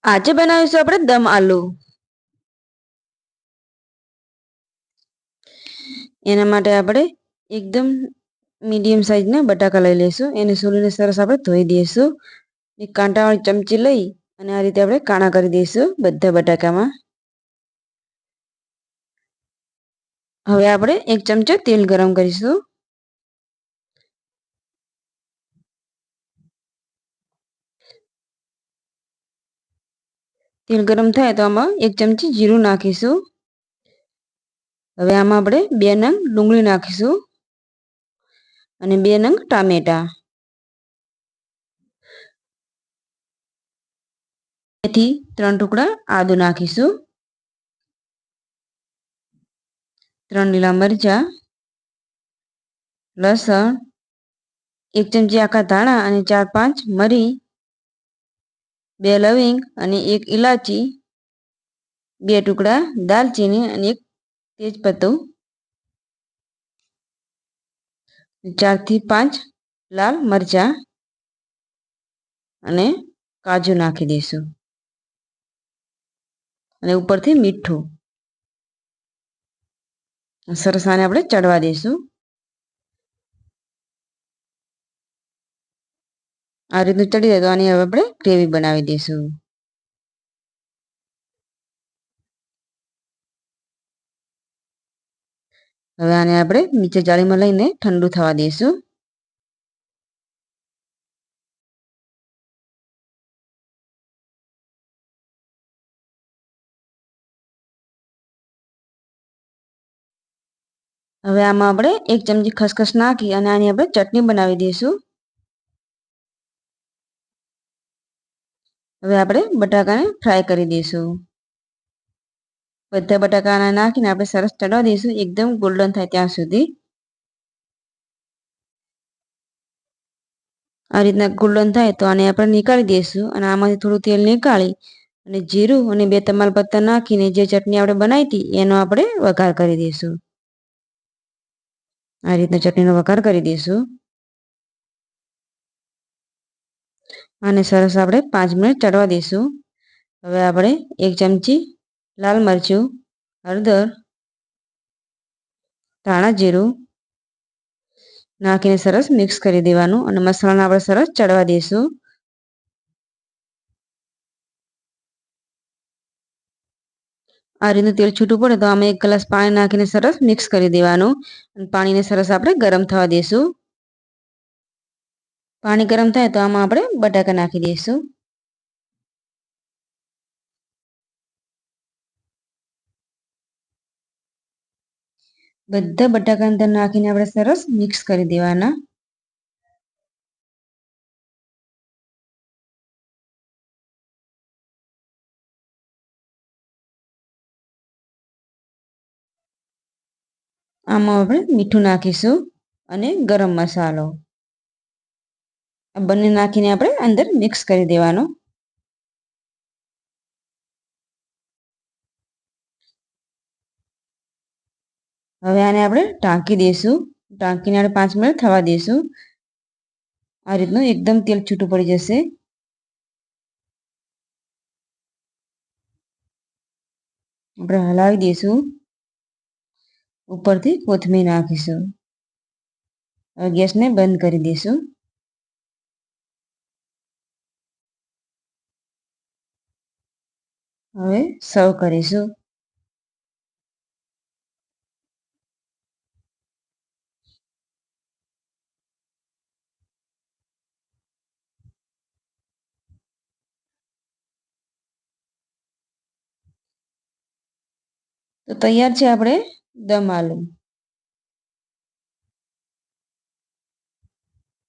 આજે બનાવીશું આપણે દમ આલુ. એના માટે આપણે એકદમ મીડિયમ સાઈઝના બટાકા લઈ લઈશું. એને સોલીને સરસ આપણે ધોઈ દઈશું. એક કાંટાવાળી ચમચી લઈ અને આ રીતે આપણે કાણા કરી દઈશું બધા બટાકામાં. હવે આપણે એક ચમચો તેલ ગરમ કરીશું. તેલ ગરમ થાય તો આમાં એક ચમચી જીરું નાખીશું. હવે આમાં આપણે 2 નંગ ડુંગળી નાખીશું અને 2 નંગ ટામેટા. થી 3 ટુકડા આદુ નાખીશું. 3 લીલા મરચાં, લસણ, 1 ચમચી આખા ધાણા અને 4-5 મરી, 2 લવિંગ અને 1 ઇલાચી, 2 ટુકડા દાલચીની અને 1 તેજપત્તું, 4 થી 5 લાલ મરચાં અને કાજુ નાખી દઈશું અને ઉપરથી મીઠું. સરસ આને આપણે ચડવા દઈશું. આ રીતનું ચડી જાય તો આની હવે આપણે ગ્રેવી બનાવી દઈશું. હવે આને આપણે નીચે જાળીમાં લઈને ઠંડુ થવા દઈશું. હવે આમાં આપણે 1 ચમચી ખસખસ નાખી અને આની આપણે ચટણી બનાવી દઈશું. હવે આપણે બટાકાને ફ્રાય કરી દઈશું. બધા બટાકાને નાખીને આપણે સરસ ચડવા દઈશું એકદમ ગોલ્ડન થાય ત્યાં સુધી. આ રીતના ગોલ્ડન થાય તો આને આપણે નીકાળી દઈશું અને આમાંથી થોડું તેલ નીકાળી અને જીરું અને 2 તમાલપત્તા નાખીને જે ચટણી આપણે બનાવી હતી એનો આપણે વઘાર કરી દઈશું. આ રીતના ચટણીનો વઘાર કરી દઈશું. આને સરસ આપણે 5 મિનિટ ચડવા દઈશું. હવે આપણે 1 ચમચી લાલ મરચું, હળદર, ધાણા જીરું નાખીને સરસ મિક્સ કરી દેવાનું અને મસાલાને આપણે સરસ ચડવા દઈશું. આ રીતનું તેલ છૂટું પડે તો આમાં 1 ગ્લાસ પાણી નાખીને સરસ મિક્સ કરી દેવાનું અને પાણીને સરસ આપણે ગરમ થવા દઈશું. પાણી ગરમ થાય તો આમાં આપણે બટાકા નાખી દઈશું. બધા બટાકા અંદર નાખીને આપણે સરસ મિક્સ કરી દેવાના. આમાં આપણે મીઠું નાખીશું અને ગરમ મસાલો. આ બંને નાખીને આપણે અંદર મિક્સ કરી દેવાનું. હવે આને આપણે ઢાંકી દઈશું. ઢાંકીને આપણે 5 મિનિટ થવા દઈશું. આ રીતનું એકદમ તેલ છૂટું પડી જશે. આપણે હલાવી દઈશું. ઉપરથી કોથમીર નાખીશું. હવે ગેસને બંધ કરી દઈશું. હવે સર્વ કરીશું. તો તૈયાર છે આપણે દમ આલુ.